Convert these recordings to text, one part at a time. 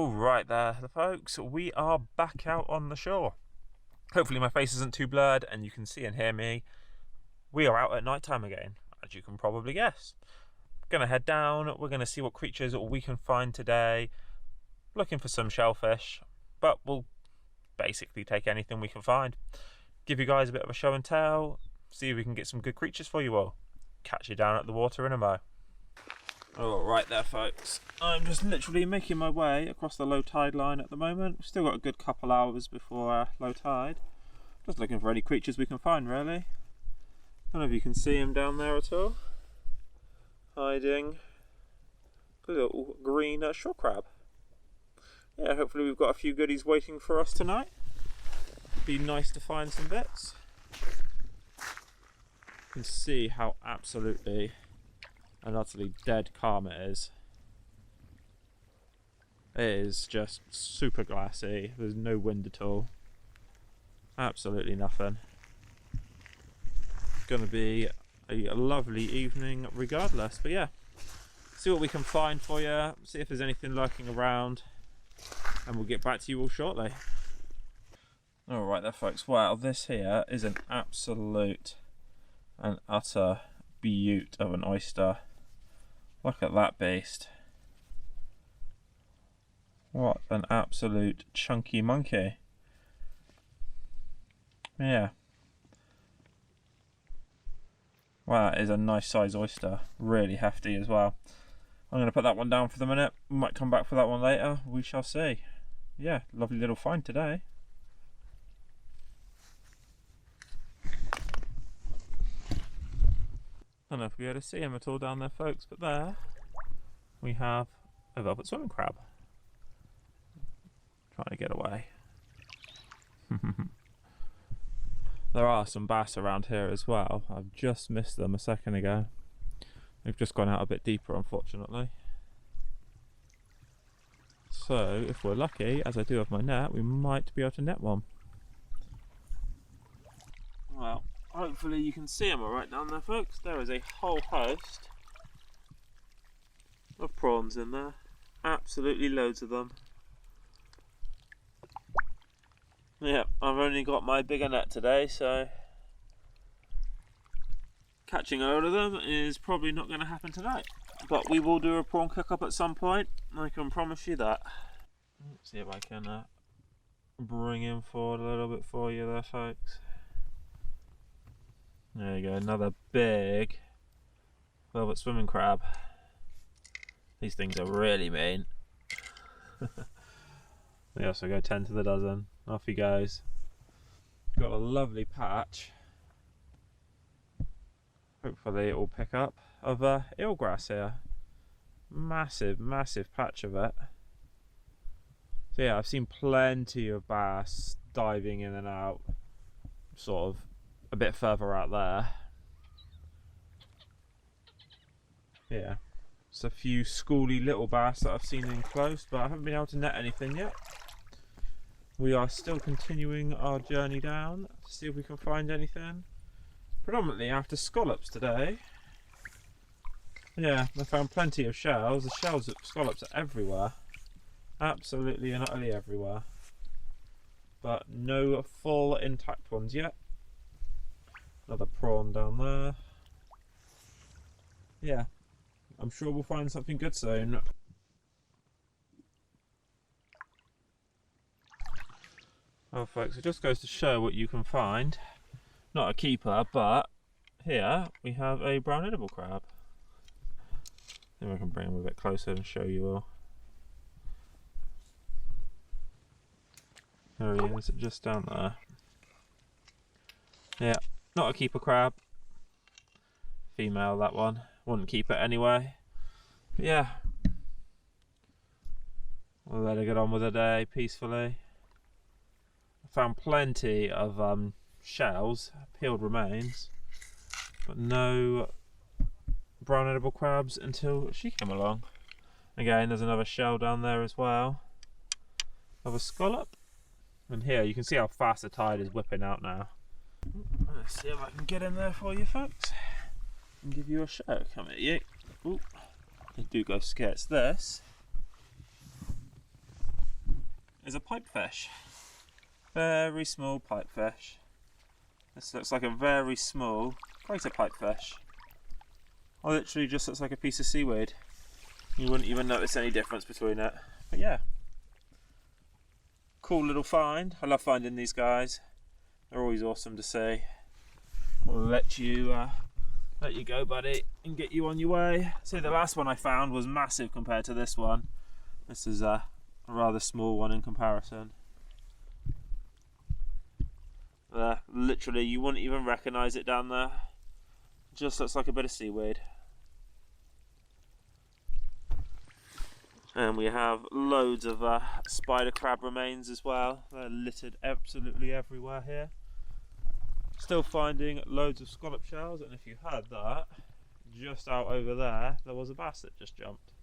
Alright there folks, we are back out on the shore. Hopefully my face isn't too blurred and you can see and hear me. We are out at night time again, as you can probably guess. Gonna head down, we're gonna see what creatures we can find today. Looking for some shellfish, but we'll basically take anything we can find. Give you guys a bit of a show and tell, see if we can get some good creatures for you all. Catch you down at the water in a mo. Alright there folks, I'm just literally making my way across the low tide line at the moment. We've still got a good couple hours before low tide. Just looking for any creatures we can find really. I don't know if you can see them down there at all. Hiding. A little green shore crab. Yeah, hopefully we've got a few goodies waiting for us tonight. Be nice to find some bits. You can see how absolutely and utterly dead calm it is. It is just super glassy, there's no wind at all. Absolutely nothing. It's gonna be a lovely evening regardless, but yeah. See what we can find for you, see if there's anything lurking around, and we'll get back to you all shortly. Alright there folks, wow, this here is an absolute and utter beaut of an oyster. Look at that beast. What an absolute chunky monkey. Yeah. Wow, that is a nice size oyster. Really hefty as well. I'm going to put that one down for the minute. Might come back for that one later. We shall see. Yeah, lovely little find today. I don't know if you're able to see him at all down there folks, but there we have a velvet swimming crab. Trying to get away. There are some bass around here as well. I've just missed them a second ago. They've just gone out a bit deeper unfortunately. So if we're lucky, as I do have my net, we might be able to net one. Well, hopefully you can see them alright down there folks. There is a whole host of prawns in there. Absolutely loads of them. Yeah, I've only got my bigger net today, so catching a load of them is probably not going to happen tonight. But we will do a prawn cook up at some point, I can promise you that. Let's see if I can bring him forward a little bit for you there folks. There you go, another big velvet swimming crab. These things are really mean. They also go 10 to the dozen. Off he goes. Got a lovely patch. Hopefully it will pick up of eelgrass here. Massive, massive patch of it. So yeah, I've seen plenty of bass diving in and out, sort of a bit further out there. Yeah, it's a few schooly little bass that I've seen in close, but I haven't been able to net anything yet. We are still continuing our journey down to see if we can find anything. Predominantly after scallops today. Yeah, I found plenty of shells. The shells of scallops are everywhere. Absolutely and utterly everywhere. But no full intact ones yet. Another prawn down there. Yeah, I'm sure we'll find something good soon. Well folks, it just goes to show what you can find. Not a keeper, but here we have a brown edible crab. Then we can bring him a bit closer and show you all. There he is, just down there. Yeah, not a keeper crab. Female, that one. Wouldn't keep it anyway. But yeah, we'll let her get on with her day peacefully. I found plenty of shells, peeled remains, but no brown edible crabs until she came along. Again, there's another shell down there as well of a scallop. And here you can see how fast the tide is whipping out now. Let's see if I can get in there for you folks and give you a show. Come at you. Ooh, they do go scarce. This is a pipefish. Very small pipefish. This looks like a very small greater pipefish. It literally just looks like a piece of seaweed. You wouldn't even notice any difference between it. But yeah, cool little find. I love finding these guys. They're always awesome to see. We'll let you go, buddy, and get you on your way. See, the last one I found was massive compared to this one. This is a rather small one in comparison. Literally, you wouldn't even recognise it down there. Just looks like a bit of seaweed. And we have loads of spider crab remains as well. They're littered absolutely everywhere here. Still finding loads of scallop shells, and if you had that, just out over there, there was a bass that just jumped.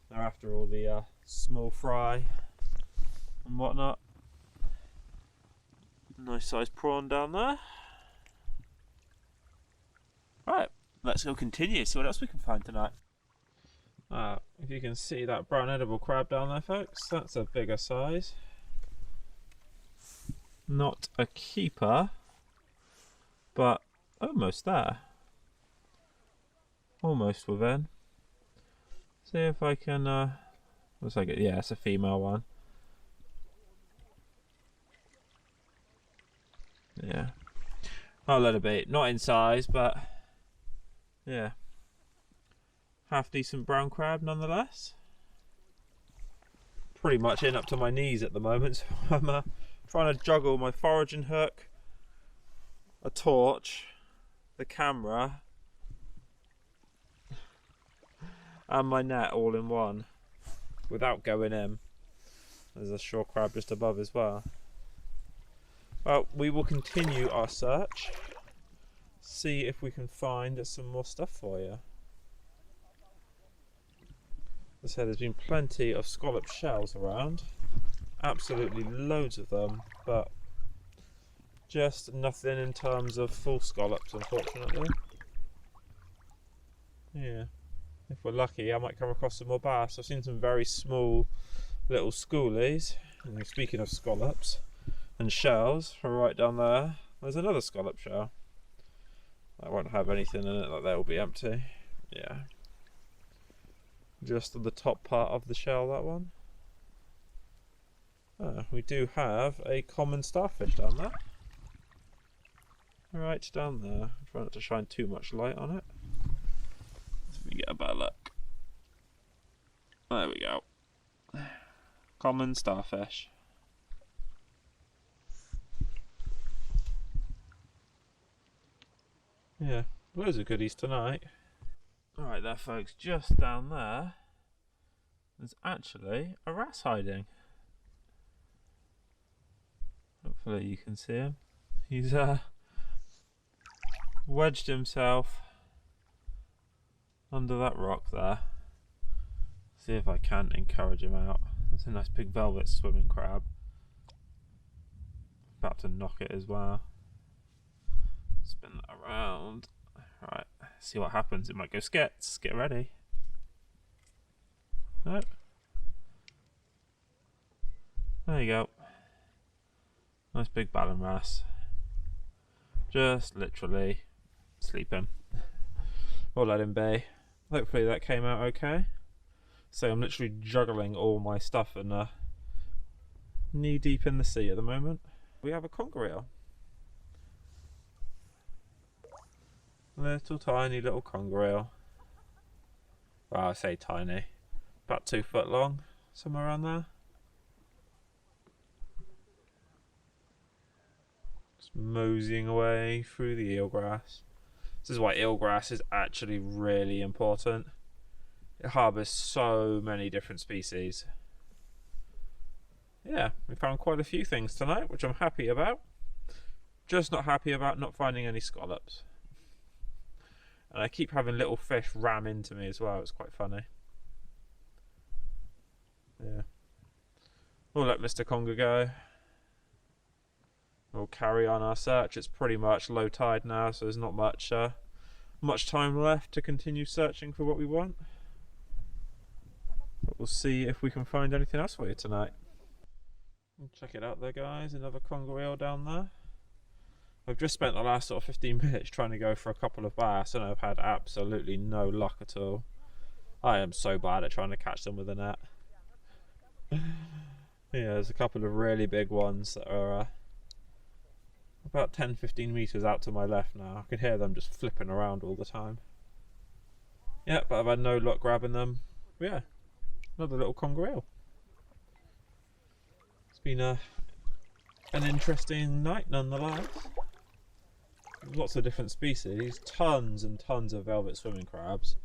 They're after all the small fry and whatnot. Nice sized prawn down there. Right, let's go continue, see what else we can find tonight. If you can see that brown edible crab down there, folks, that's a bigger size. Not a keeper, but almost there. Almost within. See if I can, looks like it, yeah, it's a female one. Yeah. Not a little bit, not in size, but yeah. Half decent brown crab nonetheless. Pretty much in up to my knees at the moment, so I'm trying to juggle my foraging hook, a torch, the camera, and my net all in one without going in. There's a shore crab just above as well. Well, we will continue our search, see if we can find some more stuff for you. As I said, there's been plenty of scallop shells around, absolutely loads of them, but just nothing in terms of full scallops, unfortunately. Yeah, if we're lucky I might come across some more bass. I've seen some very small little schoolies. And speaking of scallops and shells, right down there, there's another scallop shell. I won't have anything in it, like that will be empty. Yeah. Just on the top part of the shell, that one. We do have a common starfish down there. Right down there. Try not to shine too much light on it. So we get a better look. There we go. Common starfish. Yeah, loads of goodies tonight. Alright there, folks, just down there there's actually a wrasse hiding. Hopefully you can see him. He's wedged himself under that rock there. See if I can encourage him out. That's a nice big velvet swimming crab. About to knock it as well. Spin that around. Right, see what happens. It might go skits. Get ready. Oh. There you go. Nice big ballan wrasse. Just literally sleeping. We'll let him be. Hopefully that came out okay. So I'm literally juggling all my stuff and knee deep in the sea at the moment. We have a conger eel. Little tiny little conger eel. Well, I say tiny. About 2 foot long, somewhere around there. Just moseying away through the eelgrass. This is why eelgrass is actually really important. It harbours so many different species. Yeah, we found quite a few things tonight, which I'm happy about. Just not happy about not finding any scallops. And I keep having little fish ram into me as well. It's quite funny. Yeah. We'll let Mr. Conger go. We'll carry on our search. It's pretty much low tide now, so there's not much time left to continue searching for what we want. But we'll see if we can find anything else for you tonight. Check it out there, guys, another conger eel down there. I've just spent the last sort of 15 minutes trying to go for a couple of bass and I've had absolutely no luck at all. I am so bad at trying to catch them with a net. Yeah, there's a couple of really big ones that are about 10-15 metres out to my left now. I can hear them just flipping around all the time. Yeah, but I've had no luck grabbing them. But yeah, another little conger eel. It's been an interesting night nonetheless. Lots of different species, tons and tons of velvet swimming crabs.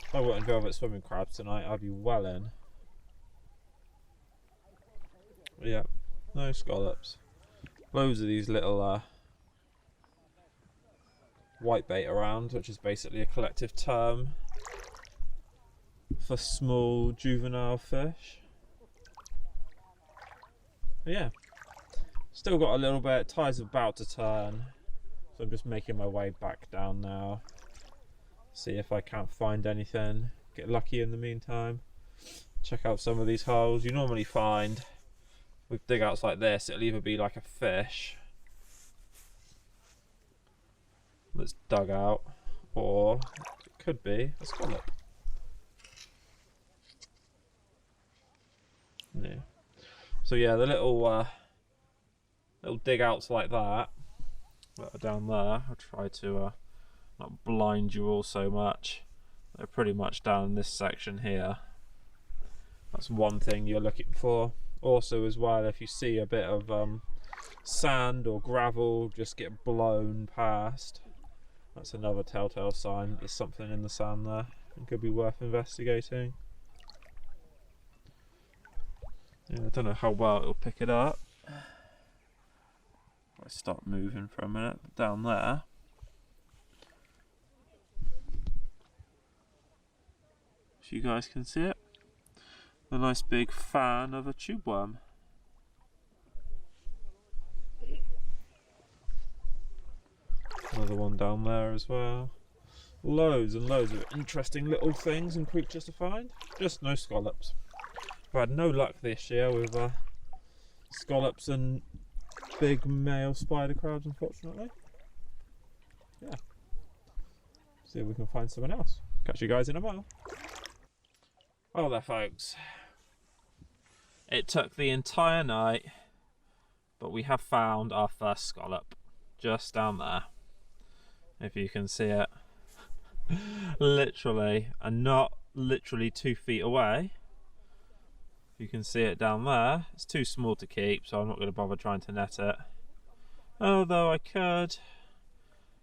If I wanted velvet swimming crabs tonight, I'd be well in. But yeah, no scallops. Loads of these little whitebait around, which is basically a collective term for small juvenile fish. But yeah, still got a little bit. Tide's about to turn, so I'm just making my way back down now. See if I can't find anything. Get lucky in the meantime. Check out some of these holes. You normally find with dig outs like this, it'll either be like a fish that's dug out, or it could be a scallop. Yeah. So yeah, the little dig outs like that are down there. I'll try to not blind you all so much. They're pretty much down this section here. That's one thing you're looking for. Also as well, if you see a bit of sand or gravel just get blown past, that's another telltale sign there's something in the sand there and could be worth investigating. Yeah, I don't know how well it'll pick it up. I start moving for a minute, but down there, if you guys can see it, a nice big fan of a tube worm. Another one down there as well. Loads and loads of interesting little things and creatures to find. Just no scallops. I've had no luck this year with scallops and big male spider crabs, unfortunately. Yeah. See if we can find someone else. Catch you guys in a while. Oh there, folks. It took the entire night, but we have found our first scallop just down there. If you can see it. Literally, and not literally 2 feet away. You can see it down there. It's too small to keep, so I'm not going to bother trying to net it. Although I could.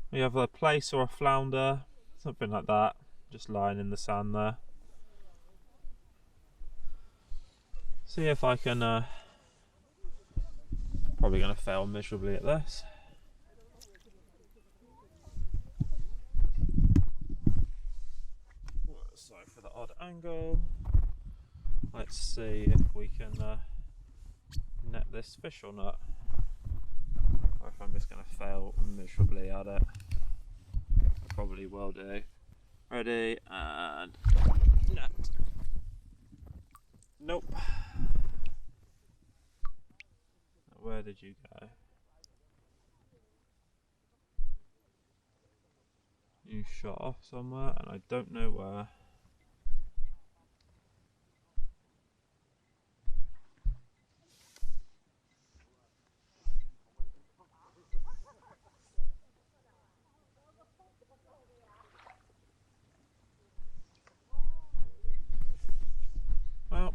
We have a plaice or a flounder, something like that, just lying in the sand there. See if I can. Probably going to fail miserably at this. Sorry for the odd angle. Let's see if we can net this fish or not. Or if I'm just going to fail miserably at it. I probably will do. Ready and net. Nope. Where did you go? You shot off somewhere and I don't know where. Well,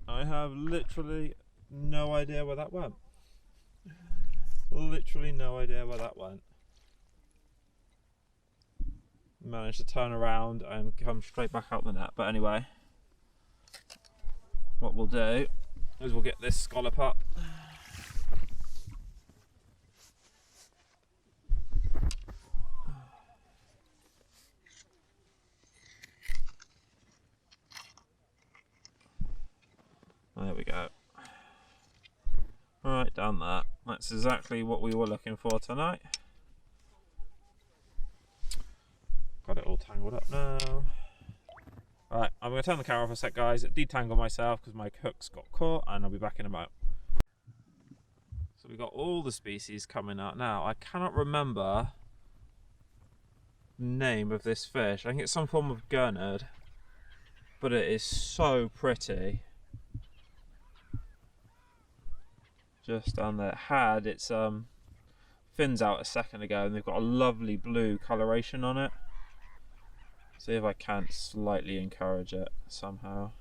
I have literally no idea where that went. Literally no idea where that went. Managed to turn around and come straight back out the net. But anyway, what we'll do is we'll get this scallop up. There we go. Right down there. That's exactly what we were looking for tonight. Got it all tangled up now. Right, I'm going to turn the camera off a sec, guys, detangle myself because my hook's got caught, and I'll be back in a moment. So we've got all the species coming out now. I cannot remember the name of this fish. I think it's some form of Gurnard, but it is so pretty. Just down there. It had its fins out a second ago, and they've got a lovely blue coloration on it. See if I can't slightly encourage it somehow.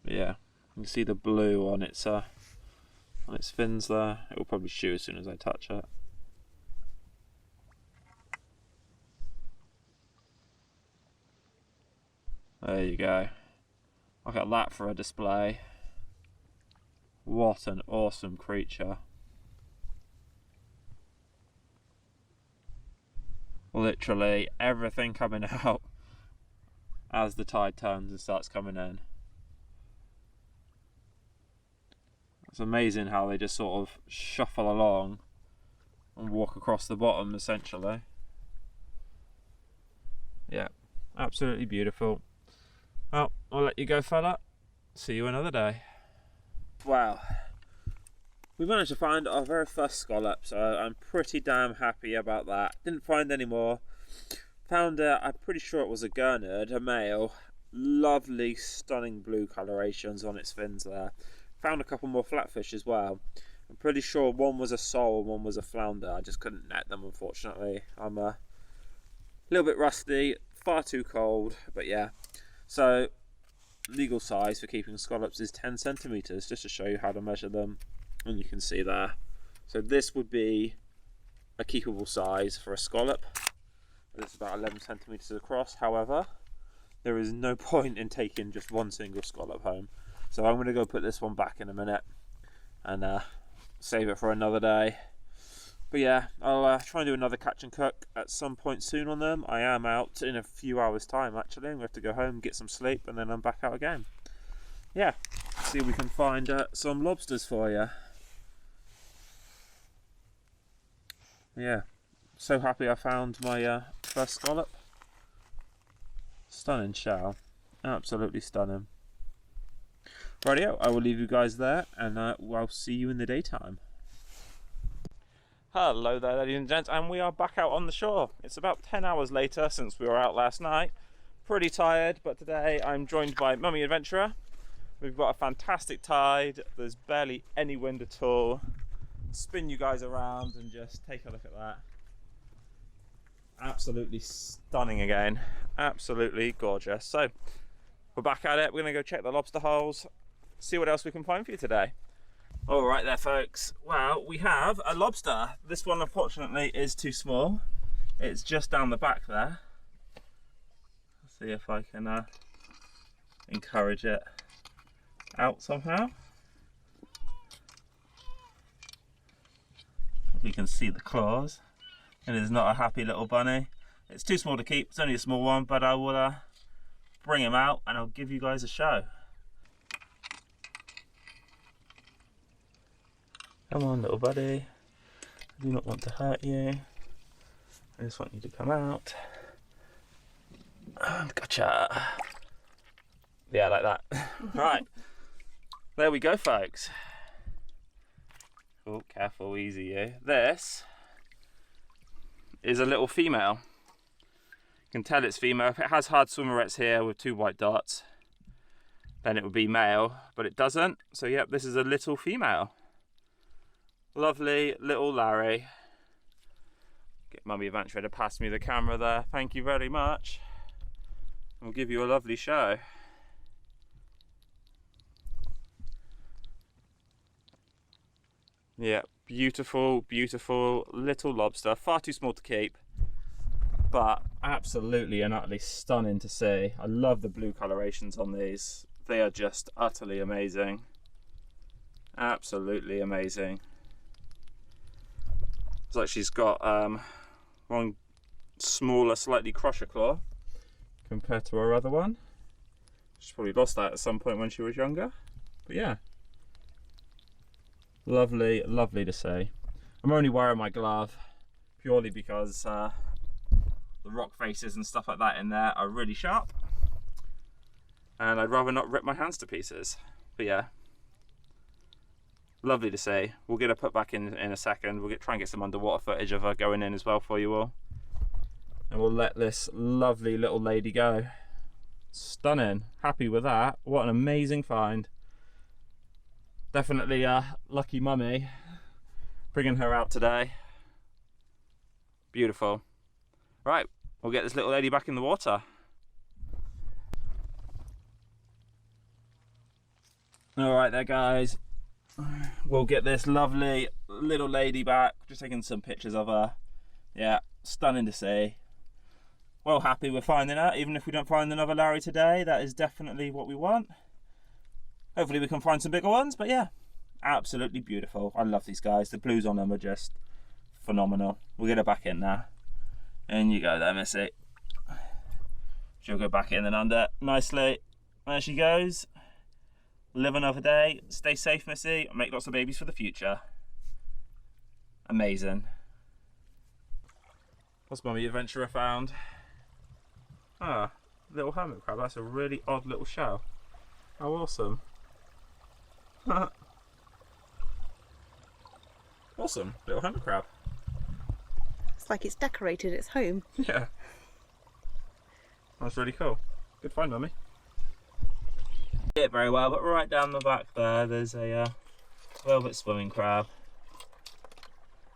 But yeah, you can see the blue on its fins there. It will probably shoot as soon as I touch it. There you go. Look at that for a display. What an awesome creature. Literally everything coming out as the tide turns and starts coming in. It's amazing how they just sort of shuffle along and walk across the bottom essentially. Yeah, absolutely beautiful. Well, I'll let you go, fella. See you another day. Wow. We managed to find our very first scallop, so I'm pretty damn happy about that. Didn't find any more. Found, I'm pretty sure it was a Gurnard, a male. Lovely, stunning blue colorations on its fins there. Found a couple more flatfish as well. I'm pretty sure one was a sole and one was a flounder. I just couldn't net them, unfortunately. I'm a little bit rusty, far too cold, but yeah. So, legal size for keeping scallops is 10 centimetres, just to show you how to measure them. And you can see there. So this would be a keepable size for a scallop. It's about 11 centimetres across. However, there is no point in taking just one single scallop home. So I'm going to go put this one back in a minute and save it for another day. But yeah, I'll try and do another catch and cook at some point soon on them. I am out in a few hours time actually. We have to go home, get some sleep, and then I'm back out again. Yeah, see if we can find some lobsters for you. Yeah, so happy I found my first scallop. Stunning shell, absolutely stunning. Rightio, I will leave you guys there, and I'll see you in the daytime. Hello there, ladies and gents, and we are back out on the shore. It's about 10 hours later since we were out last night. Pretty tired, but today I'm joined by Mummy Adventurer. We've got a fantastic tide, there's barely any wind at all. Spin you guys around and just take a look at that. Absolutely stunning again, absolutely gorgeous. So we're back at it, we're gonna go check the lobster holes, see what else we can find for you today. All right there folks, well we have a lobster. This one unfortunately is too small. It's just down the back there. Let's see if I can encourage it out somehow. You can see the claws, and it's not a happy little bunny. It's too small to keep, it's only a small one, but I will bring him out and I'll give you guys a show. Come on little buddy, I do not want to hurt you. I just want you to come out. And gotcha. Yeah, like that. Right, there we go folks. Oh, careful, easy you. This is a little female. You can tell it's female. If it has hard swimmerets here with 2 white dots, then it would be male, but it doesn't. So yep, this is a little female. Lovely little Larry. Get Mummy Adventurer to pass me the camera there. Thank you very much. I'll give you a lovely show. Yeah, beautiful, beautiful little lobster. Far too small to keep, but absolutely and utterly stunning to see. I love the blue colorations on these. They are just utterly amazing. Absolutely amazing. It's like she's got one smaller, slightly crusher claw compared to her other one. She's probably lost that at some point when she was younger, but yeah. Lovely, lovely to see. I'm only wearing my glove purely because the rock faces and stuff like that in there are really sharp. and I'd rather not rip my hands to pieces. But yeah, lovely to see. We'll get her put back in a second. We'll try and get some underwater footage of her going in as well for you all. And we'll let this lovely little lady go. Stunning. Happy with that. What an amazing find. Definitely a lucky mummy bringing her out today. Beautiful. Right, we'll get this little lady back in the water. All right there, guys. We'll get this lovely little lady back. Just taking some pictures of her. Yeah, stunning to see. Well, happy with finding her. Even if we don't find another Larry today, that is definitely what we want. Hopefully we can find some bigger ones, but yeah, absolutely beautiful. I love these guys. The blues on them are just phenomenal. We'll get her back in now. In you go there, Missy. She'll go back in and under nicely. There she goes. Live another day. Stay safe, Missy. Make lots of babies for the future. Amazing. What's Mummy Adventurer found? Ah, little hermit crab. That's a really odd little shell. How awesome. Awesome, little hermit crab. It's like it's decorated its home. Yeah. That's really cool. Good find, Mummy. It very well, but right down the back there, there's a velvet swimming crab.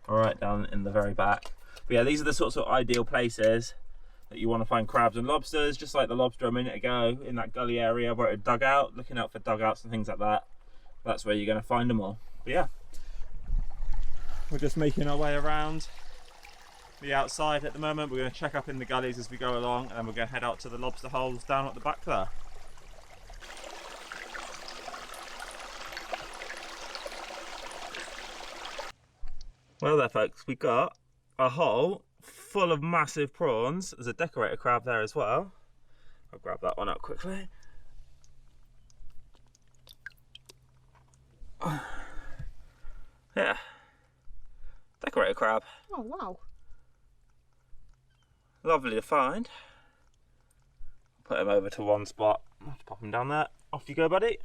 Right down in the very back. But yeah, these are the sorts of ideal places that you want to find crabs and lobsters, just like the lobster a minute ago in that gully area where it dug out, looking out for dugouts and things like that. That's where you're going to find them all. But yeah, we're just making our way around the outside at the moment. We're going to check up in the gullies as we go along, and then we're going to head out to the lobster holes down at the back there. Well there, folks, we got a hole full of massive prawns. There's a decorator crab there as well. I'll grab that one out quickly. Yeah, decorator crab. Oh wow. Lovely to find. Put him over to one spot. Let's pop him down there. Off you go, buddy.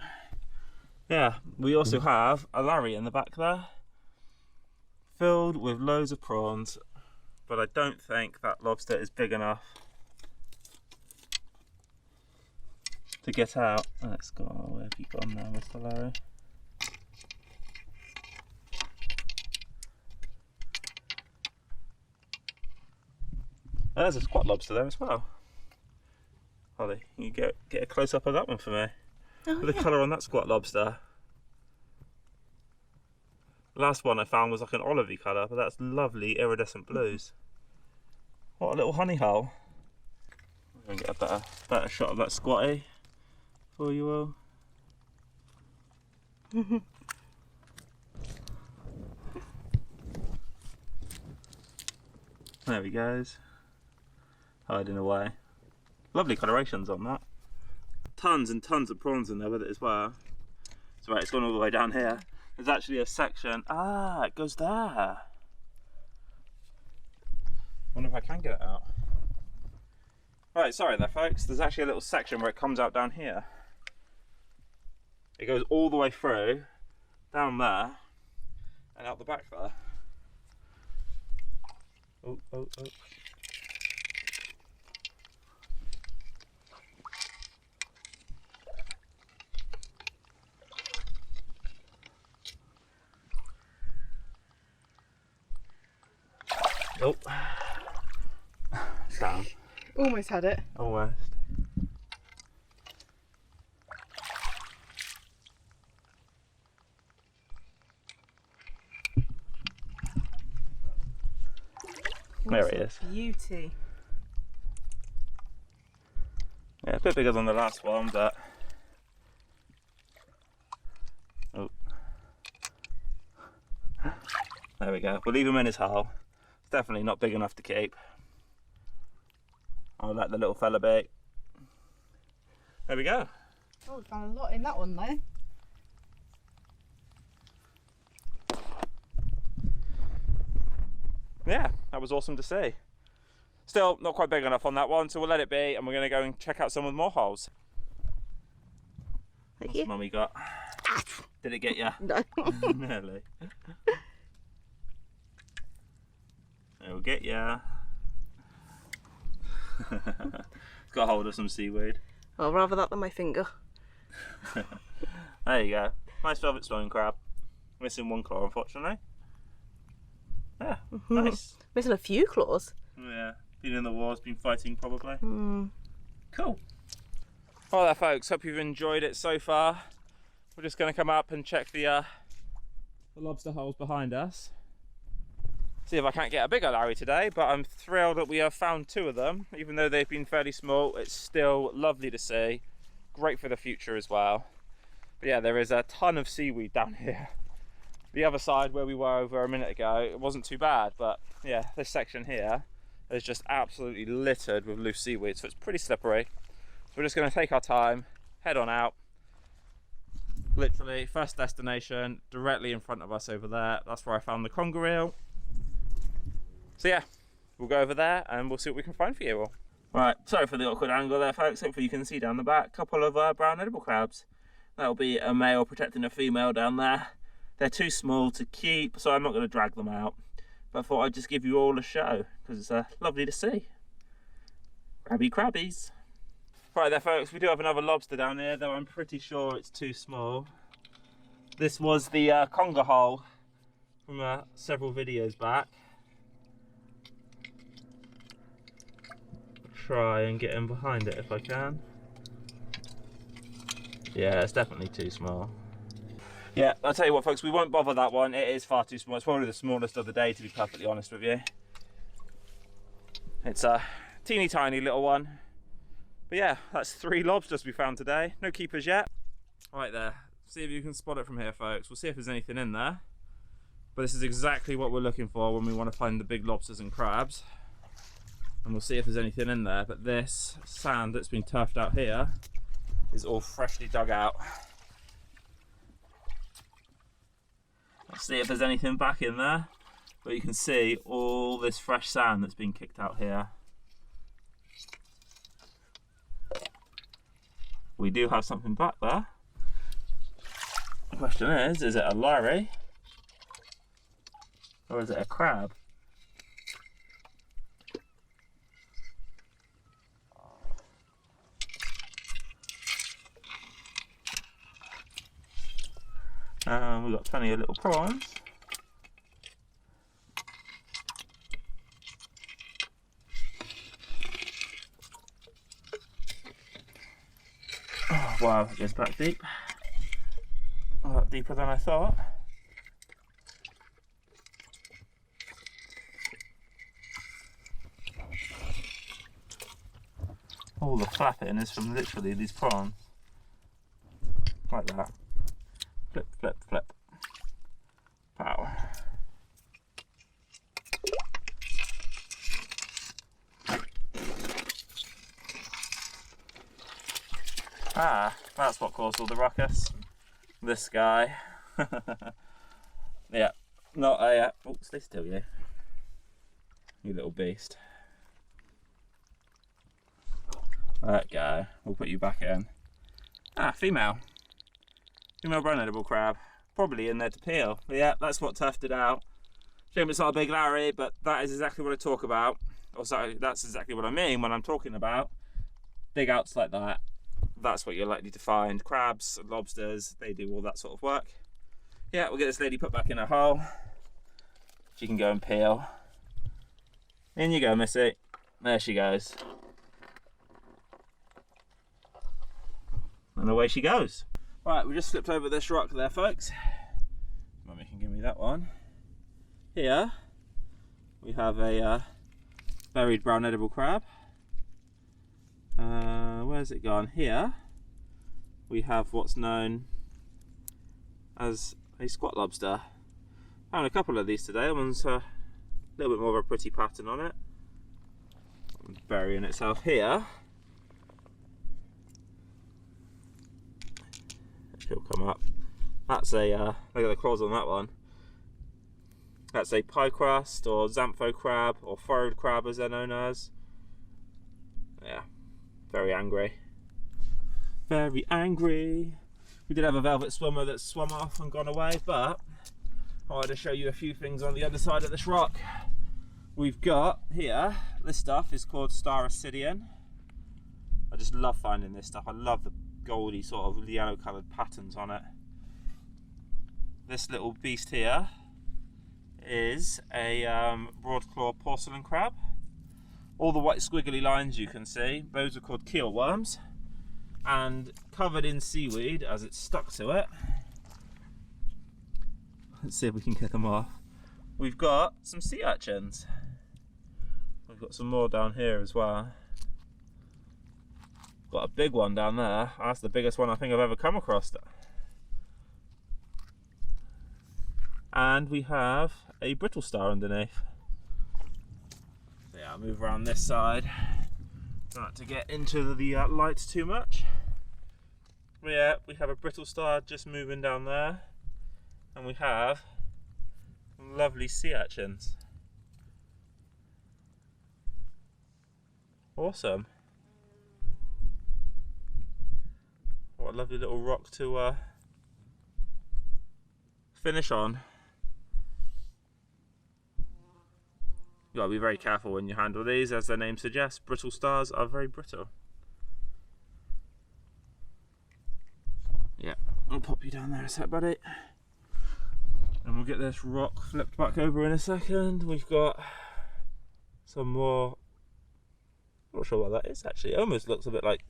Yeah, we also have a Larry in the back there, filled with loads of prawns, but I don't think that lobster is big enough to get out. Let's go. Where have you gone now, Mr. Larry? There's a squat lobster there as well. Holly, you get a close up of that one for me. Oh, Look at the colour on that squat lobster. The last one I found was like an olivey colour, but that's lovely iridescent blues. What a little honey hole. I'm going to get a better shot of that squatty for you all. There he goes. Hiding away. Lovely colorations on that. Tons and tons of prawns in there with it as well. So right, it's gone all the way down here. There's actually a section. Ah, it goes there. Wonder if I can get it out. Right, sorry there, folks. There's actually a little section where it comes out down here. It goes all the way through, down there, and out the back there. Oh, oh, oh. Oh, it's down. Almost had it. Almost. There he is. Beauty. Yeah, a bit bigger than the last one, but oh, there we go. We'll leave him in his hole. It's definitely not big enough to keep. I'll let the little fella be. There we go. Oh, we found a lot in that one though. Yeah, that was awesome to see. Still not quite big enough on that one, so we'll let it be, and we're going to go and check out some of the more holes. Thank What's you. Mummy got? Did it get you? No. Nearly. It'll get ya. Got hold of some seaweed. I'd rather that than my finger. There you go. Nice velvet stone crab. Missing one claw, unfortunately. Yeah, nice. Missing a few claws. Yeah, been in the wars, been fighting probably. Mm. Cool. Well there folks, hope you've enjoyed it so far. We're just going to come up and check the lobster holes behind us. See if I can't get a bigger Larry today, but I'm thrilled that we have found 2 of them. Even though they've been fairly small, it's still lovely to see. Great for the future as well. But yeah, there is a ton of seaweed down here. The other side where we were over a minute ago, it wasn't too bad, but yeah, this section here is just absolutely littered with loose seaweed, so it's pretty slippery. So we're just going to take our time, head on out. Literally, first destination, directly in front of us over there. That's where I found the conger eel. So yeah, we'll go over there and we'll see what we can find for you all. Right, sorry for the awkward angle there folks, hopefully you can see down the back, couple of brown edible crabs. That'll be a male protecting a female down there. They're too small to keep, so I'm not going to drag them out. But I thought I'd just give you all a show, because it's lovely to see. Crabby crabbies. Right there folks, we do have another lobster down here, though I'm pretty sure it's too small. This was the conger hole from several videos back. Try and get in behind it if I can. Yeah, it's definitely too small. Yeah, I'll tell you what folks, we won't bother that one. It is far too small. It's probably the smallest of the day, to be perfectly honest with you. It's a teeny tiny little one. But yeah, that's 3 lobsters we found today. No keepers yet. Right there, see if you can spot it from here folks. We'll see if there's anything in there. But this is exactly what we're looking for when we want to find the big lobsters and crabs. And we'll see if there's anything in there. But this sand that's been turfed out here is all freshly dug out. Let's see if there's anything back in there. But you can see all this fresh sand that's been kicked out here. We do have something back there. The question is it a Larry? Or is it a crab? We've got plenty of little prawns. Oh, wow, it goes back deep. A lot deeper than I thought. All the flapping is from literally these prawns. Like that. Flip, flip, flip. Pow. Ah, that's what caused all the ruckus. This guy. Yeah, not a... oh, stay still, you little beast. That guy. We'll put you back in. Ah, female. Female brown edible crab. Probably in there to peel. But yeah, that's what turfed it out. Shame it's not a big Larry, but that is exactly what I talk about. Or sorry, that's exactly what I mean when I'm talking about dig outs like that. That's what you're likely to find. Crabs, lobsters, they do all that sort of work. Yeah, we'll get this lady put back in her hole. She can go and peel. In you go, Missy. There she goes. And away she goes. Right, we just flipped over this rock there, folks. Mummy can give me that one. Here, we have a buried brown edible crab. Where's it gone? Here, we have what's known as a squat lobster. Found a couple of these today. That one's a little bit more of a pretty pattern on it. Burying itself here. She'll come up. That's a, look at the claws on that one. That's a pie crust or xantho crab or furrowed crab as they're known as. Yeah, very angry. Very angry. We did have a velvet swimmer that swum off and gone away, but I wanted to show you a few things on the other side of this rock. We've got here, this stuff is called Obsidian. I just love finding this stuff. I love the goldy sort of yellow coloured patterns on it. This little beast here is a broadclaw porcelain crab. All the white squiggly lines you can see, those are called keel worms. And covered in seaweed as it's stuck to it. Let's see if we can get them off. We've got some sea urchins. We've got some more down here as well. Got a big one down there. That's the biggest one I think I've ever come across. And we have a brittle star underneath. Yeah, I'll move around this side. Not to get into the lights too much. But yeah, we have a brittle star just moving down there. And we have some lovely sea urchins. Awesome. What a lovely little rock to finish on. You gotta be very careful when you handle these, as their name suggests, brittle stars are very brittle. Yeah, I'll pop you down there a sec, buddy. And we'll get this rock flipped back over in a second. We've got some more, I'm not sure what that is actually. It almost looks a bit like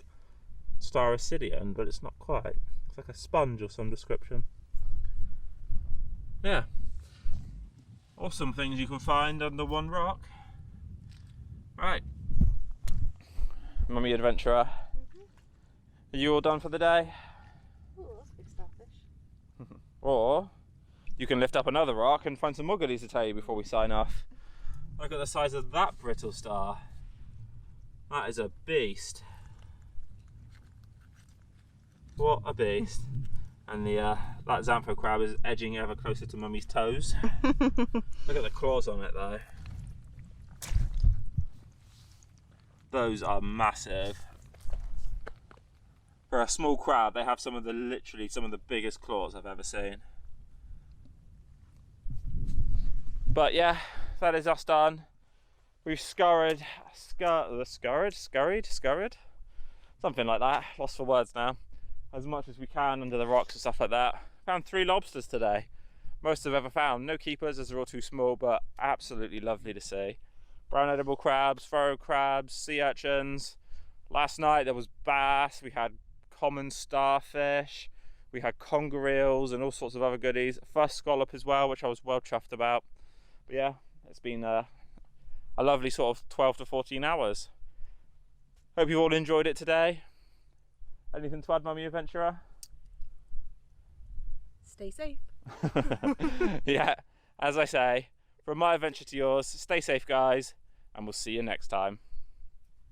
star Obsidian, but it's not quite. It's like a sponge of some description. Yeah. Awesome things you can find under one rock. Right. Mummy adventurer. Are you all done for the day? Oh, that's a big starfish. Or you can lift up another rock and find some more goodies to tell you before we sign off. Look at the size of that brittle star. That is a beast. What a beast. And that Xantho crab is edging ever closer to Mummy's toes. Look at the claws on it though. Those are massive. For a small crab, they have literally some of the biggest claws I've ever seen. But yeah, that is us done. We've scurried, something like that. Lost for words now. As much as we can under the rocks and stuff like that. Found 3 lobsters today. Most I've ever found. No keepers as they're all too small, but absolutely lovely to see. Brown edible crabs, furrow crabs, sea urchins. Last night there was bass, we had common starfish, we had conger eels and all sorts of other goodies. First scallop as well, which I was well chuffed about. But yeah, it's been a lovely sort of 12 to 14 hours. Hope you've all enjoyed it today. Anything to add, Mummy Adventurer? Stay safe. Yeah, as I say, from my adventure to yours, stay safe guys, and we'll see you next time.